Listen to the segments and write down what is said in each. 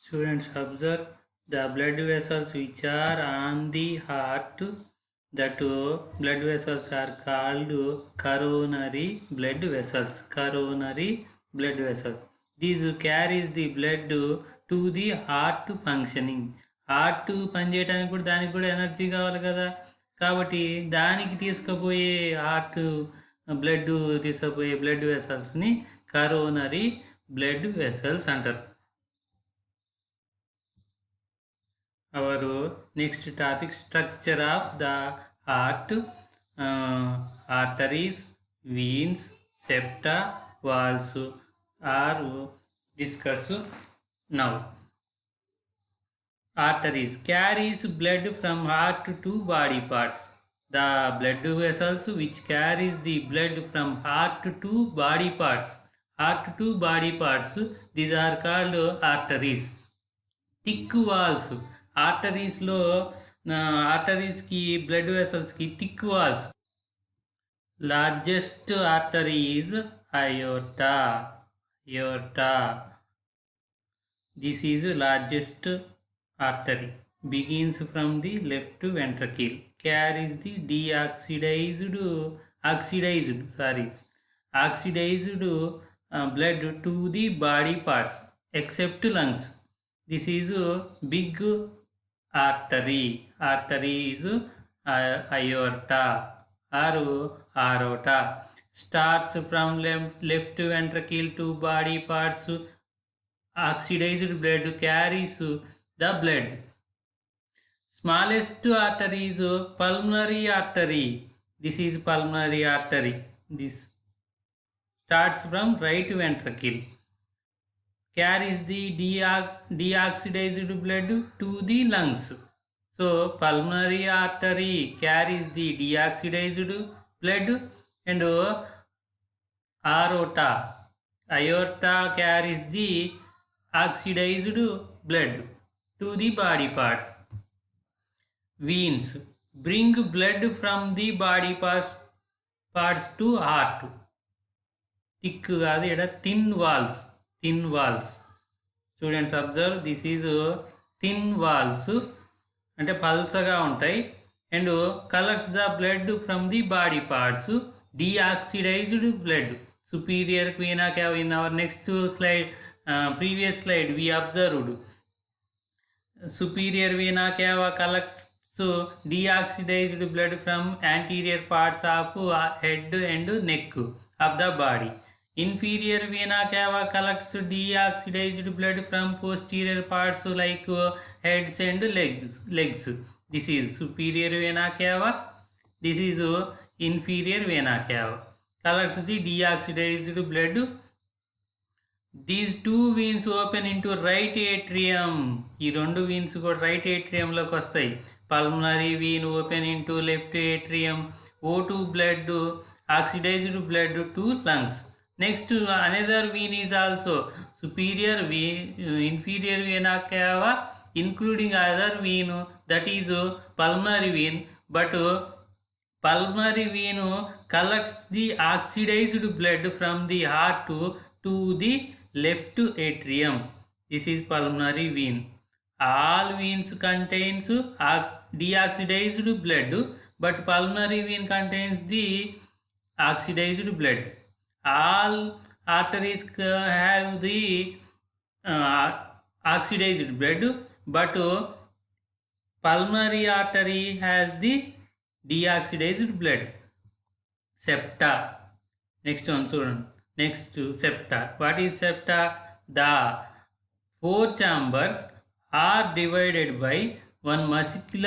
Students observe the blood vessels which are on the heart. That blood vessels are called coronary blood vessels. Coronary blood vessels. These carries the blood to the heart functioning. Heart పనిచేయడానికి కూడా దానికి కూడా energy కావాలి కదా, కాబట్టి దానికి తీసుకుపోయే heart blood తీసుకుపోయే బ్లడ్ వెసల్స్ని కరోనరీ బ్లడ్ వెసల్స్ అంటారు. Our next topic, structure of the heart, arteries, veins, septa, valves are discussed now. Arteries carries blood from heart to body parts. The blood vessels which carries the blood from heart to body parts. Heart to body parts, these are called arteries. Thick walls, ఆర్టరీస్లో ఆర్టరీస్కి blood వెసల్స్కి thick walls. Largest artery is aorta. This is largest artery, begins from the left ventricle, carries the oxidized blood to the body parts except lungs. This is a big artery. Artery is aorta or aorta. Starts from left ventricle to body parts. Oxidized blood carries the blood. Smallest artery is pulmonary artery. This is pulmonary artery. This starts from right ventricle, carries the deoxidized blood to the lungs. So pulmonary artery carries the deoxidized blood, and aorta carries the oxidized blood to the body parts. Veins bring blood from the body parts to heart. Thick కాదు, ఇక్కడ thin walls. Students observe, this is thin walls, అంటే పల్చగా ఉంటాయి, and collects the blood from the body parts. Deoxidized blood, superior vena cava. In our next slide, previous slide, we observed superior vena cava collects deoxidized blood from anterior parts of head and neck of the body. Inferior vena cava collects deoxidized blood from posterior parts like heads and legs. This is superior vena cava. This is inferior vena cava. Collects the deoxidized blood. These two veins open into right atrium. ఈ రెండు veins కూడా right atrium లోకి వస్తాయి. Pulmonary vein open into left atrium. O2 blood, oxidized blood to lungs. Next, another vein is also superior vein, inferior vena cava, including other vein, that is pulmonary vein. But pulmonary vein collects the oxidized blood from the heart to the left atrium. This is pulmonary vein. All veins contains deoxidized blood, but pulmonary vein contains the oxidized blood. All arteries have the oxidized blood, but pulmonary artery has the deoxidized blood. Septa. Next one, student. Next to septa. What is septa? The four chambers are divided by one muscle,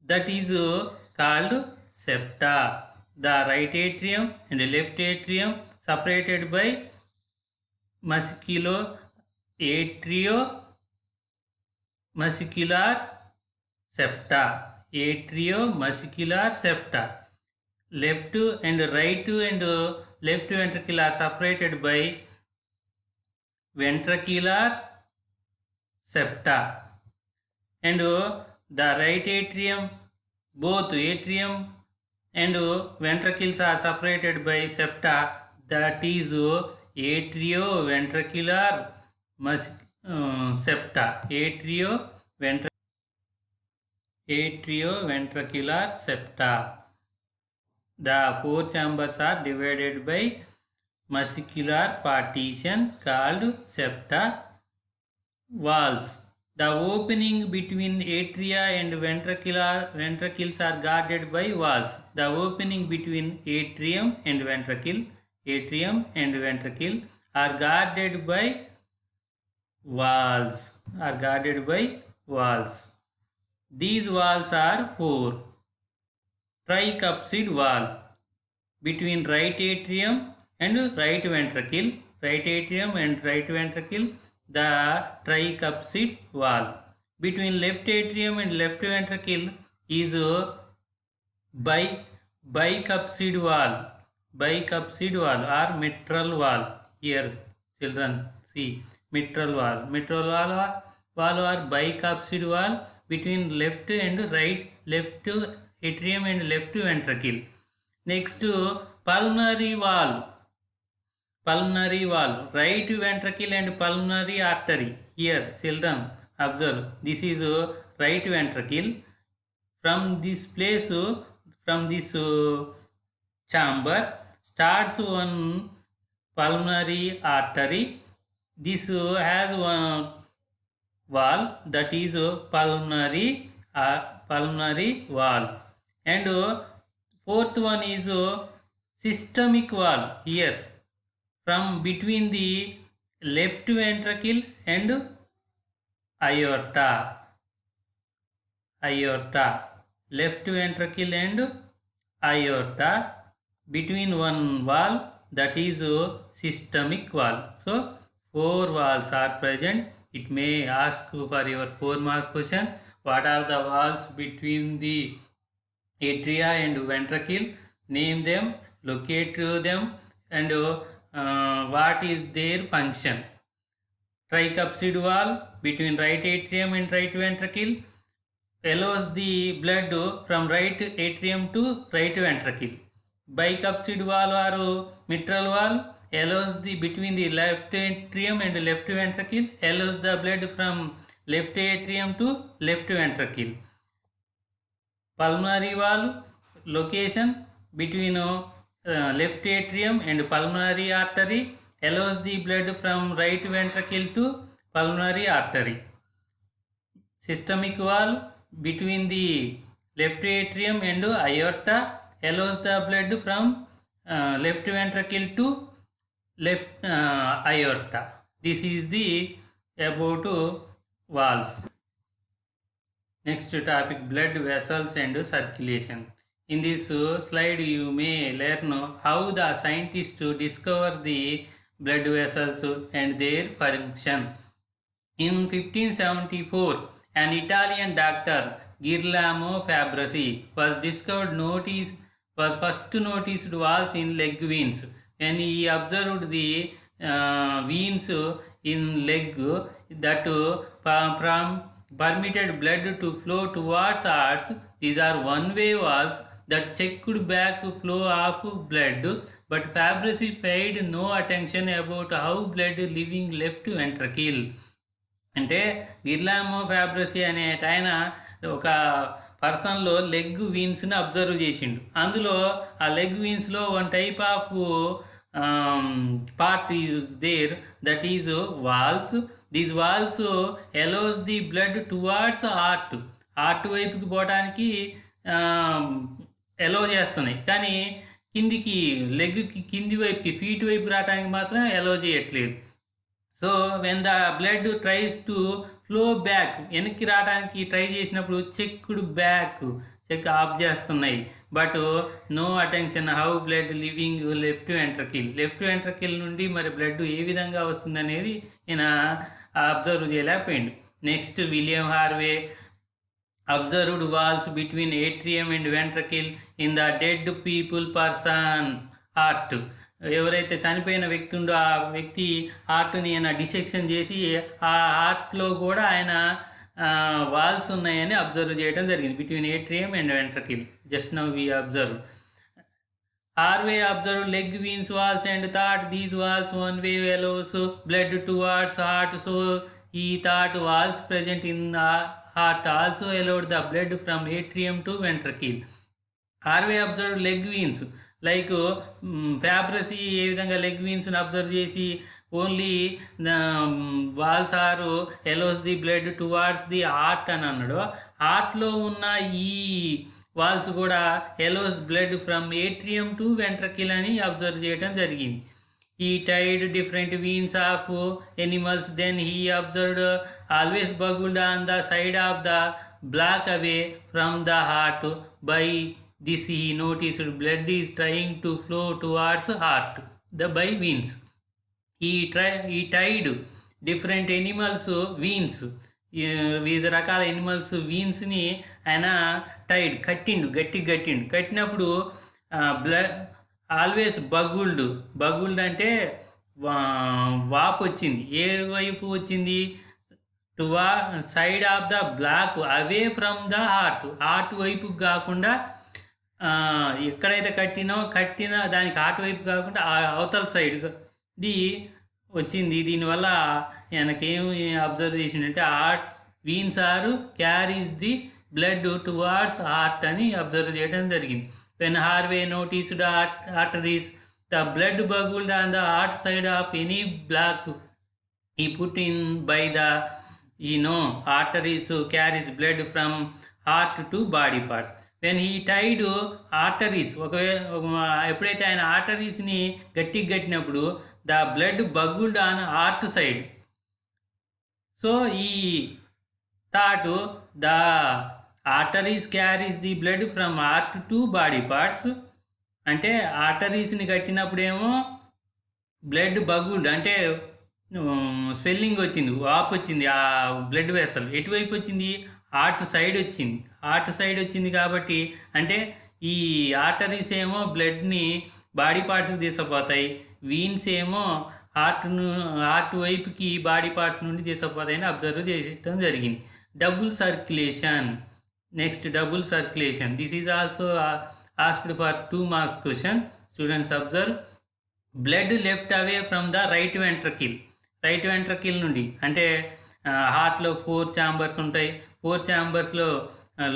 that is called septa. The right atrium and left atrium separated by muscular septa. Atriomuscular septa. Left and right and left ventricle are separated by ventricular septa, and the right atrium, both atrium and ventricles are separated by septa, that is atrioventricular septa. Atrioventricular septa. The four chambers are divided by muscular partition called septa. Valves. The opening between atria and ventricles are guarded by valves. The opening between atrium and ventricle are guarded by valves. These valves are four. Tricuspid valve between right atrium and right ventricle. The tricuspid valve. Between left atrium and left ventricle is bicuspid valve or mitral valve. Here children see mitral valve or bicuspid valve between left atrium and left ventricle. Next, pulmonary valve, right ventricle and pulmonary artery. Here children observe, this is right ventricle. From this place, from this chamber starts one pulmonary artery. This has one valve, that is pulmonary valve, and fourth one is systemic valve. Here from between the left ventricle and aorta, left ventricle and aorta, between one valve, that is systemic valve. So four valves are present. It may ask for your 4-mark question, what are the valves between the atria and ventricle? Name them, locate them, and what is their function. Tricuspid valve between right atrium and right ventricle allows the blood from right atrium to right ventricle. Bicuspid valve or mitral valve allows the between the left atrium and left ventricle, allows the blood from left atrium to left ventricle. Pulmonary valve location between left atrium and pulmonary artery, allows the blood from right ventricle to pulmonary artery. Systemic valve between the left atrium and aorta, allows the blood from left ventricle to left aorta. This is the about valves. Next topic, blood vessels and circulation. In this slide you may learn how the scientists discover the blood vessels and their function. In 1574, an Italian doctor, Girolamo Fabrizi, was first noticed valves in leg veins. When he observed the veins in leg that permitted blood to flow towards hearts, these are one-way valves that checked back flow of blood, but Fabrizi paid no attention about how blood leaving left ventricle. అంటే గిర్లామో ఫ్యాబ్రసీ అనే ఆయన ఒక పర్సన్లో leg వీన్స్ని observe చేసిండు. అందులో ఆ leg వీన్స్లో one type of part is there, that is valves. These valves allows the blood towards heart వైపుకి పోవడానికి అలో చేస్తున్నాయి, కానీ కిందికి లెగ్కి కింది వైపుకి ఫీట్ వైపు రావడానికి మాత్రం అలో చేయట్లేదు. So when the blood tries to flow back, వెనక్కి రావడానికి ట్రై చేసినప్పుడు చెక్ ఆఫ్ చేస్తున్నాయి. But no attention how blood leaving left ventricle నుండి మరి బ్లడ్ ఏ విధంగా వస్తుంది అనేది ఈయన అబ్జర్వ్ చేయలేకపోయింది. Next William Harvey observed walls between atrium and ventricle in the dead people person heart. ఎవరైతే చనిపోయిన వ్యక్తి ఉందో ఆ వ్యక్తి హార్ట్ని ఆయన డిసెక్షన్ చేసి ఆ హార్ట్లో కూడా ఆయన వాల్స్ ఉన్నాయని అబ్జర్వ్ చేయడం జరిగింది between atrium and ventricle. Just now we observe. Harvey observed leg veins walls and thought these walls one way allows blood towards heart, so he thought walls present in the heart also allowed the blood from atrium to ventricle. Harvey observe leg veins like Fabricius ఏ విధంగా leg వీన్స్ని observe చేసి only walls are allows the blood towards the heart అని అన్నాడు. హార్ట్లో ఉన్న ఈ walls కూడా allows blood from atrium to ventricle అని అబ్జర్వ్ చేయడం జరిగింది. He tied different veins of animals, then he observed always buggled on the side of the black away from the heart. By this he noticed blood is trying to flow towards heart by veins. He tied different animals veins. వివిధ రకాల animals వీన్స్ని ఆయన Tide కట్టినప్పుడు blood always బగుల్డ్ అంటే వాపు వచ్చింది. ఏ వైపు వచ్చింది? Side of the block away from the heart వైపు కాకుండా ఎక్కడైతే కట్టిన దానికి హార్ట్ వైపు కాకుండా అవతల సైడ్ది వచ్చింది. దీనివల్ల ఆయనకేమి అబ్జర్వ్ చేసిందంటే heart veins are carries the blood towards heart అని అబ్జర్వ్ చేయడం జరిగింది. When Harvey noticed arteries, the blood bubbled on the heart side of any block he put in by the arteries carries blood from heart to body parts. When he tied arteries, ఎప్పుడైతే ఆయన ఆర్టరీస్ని కట్టినప్పుడు the blood bulged on heart side. So he thought the arteries carries the blood from heart to body parts. అంటే ఆర్టరీస్ని కట్టినప్పుడేమో blood బగుల్డ్ అంటే swelling వచ్చింది, వాపు వచ్చింది. ఆ బ్లడ్ వెసల్ ఎటువైపు వచ్చింది? హార్ట్ సైడ్ వచ్చింది. కాబట్టి అంటే ఈ ఆర్టరీస్ ఏమో బ్లడ్ని బాడీ పార్ట్స్కి తీసుకుపోతాయి, వీన్స్ ఏమో హార్ట్ వైపుకి బాడీ పార్ట్స్ నుండి తీసుకుపోతాయని అబ్జర్వ్ చేయడం జరిగింది. Double circulation. Next, double circulation. This is also asked for 2 marks question. Students observe. Blood left away from the right ventricle. Right ventricle నుండి అంటే హార్ట్లో 4 ఛాంబర్స్ ఉంటాయి. 4 ఛాంబర్స్లో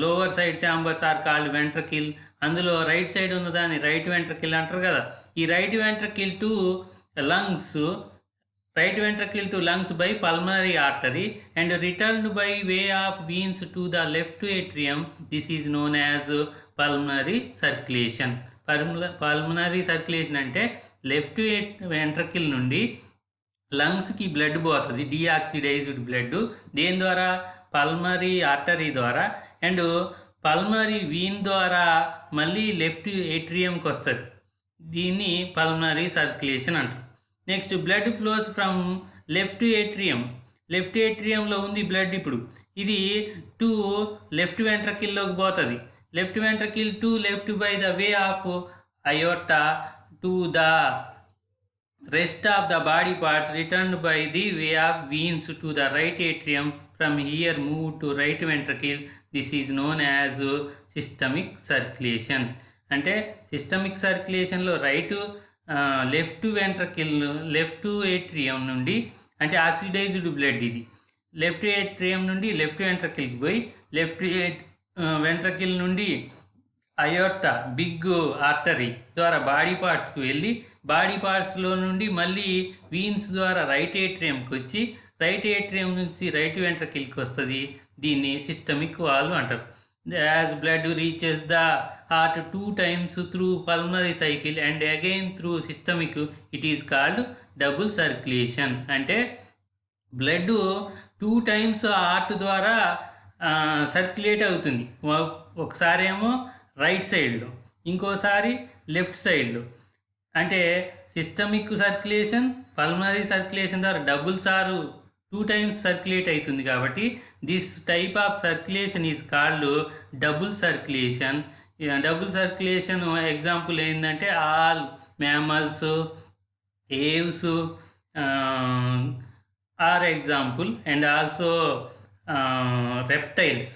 lower side chambers are called ventricle. అందులో right side ఉన్నదాన్ని right ventricle అంటారు కదా. ఈ right ventricle to lungs, right ventricle to lungs by pulmonary artery and returned by way of veins to the left atrium. This is known as pulmonary circulation. Pulmonary circulation అంటే left ventricle నుండి లంగ్స్కి blood పోతుంది, deoxidized blood. దేని ద్వారా? Pulmonary artery ద్వారా. And pulmonary vein ద్వారా మళ్ళీ left ఏట్రియంకి వస్తుంది. దీన్ని పల్మనరీ సర్క్యులేషన్ అంటారు. Next, blood flows from left ఏట్రియంలో ఉంది బ్లడ్. ఇప్పుడు ఇది టు లెఫ్ట్ వెంట్రకిల్లోకి పోతుంది. Left ventricle to left by the way of aorta to the rest of the body parts returned by the way of veins to the right atrium. From here move to right ventricle. This is known as systemic circulation. అంటే systemic సర్క్యులేషన్లో left atrium నుండి అంటే oxidized blood ఇది left atrium నుండి left వెంట్రకిల్కి పోయి left ventricle నుండి aorta big artery ద్వారా బాడీ పార్ట్స్కి వెళ్ళి బాడీ పార్ట్స్లో నుండి మళ్ళీ వీన్స్ ద్వారా రైట్ ఏట్రియంకి వచ్చి రైట్ ఏట్రియం నుంచి రైట్ వెంట్రకిల్కి వస్తుంది. దీన్ని సిస్టమిక్ వాల్వ్ అంటారు. As blood reaches the heart 2 times through pulmonary cycle and again through systemic, it is called double circulation. అంటే బ్లడ్ 2 times హార్ట్ ద్వారా సర్క్యులేట్ అవుతుంది. ఒకసారి ఏమో రైట్ సైడ్లో, ఇంకోసారి లెఫ్ట్ సైడ్లో. అంటే సిస్టమిక్ సర్క్యులేషన్, పల్మనరీ సర్క్యులేషన్ ద్వారా డబుల్స్ 2 times సర్క్యులేట్ అవుతుంది. కాబట్టి this type of circulation is called double circulation. Double circulation example ఏంటంటే all mammals, aves are example, and also reptiles.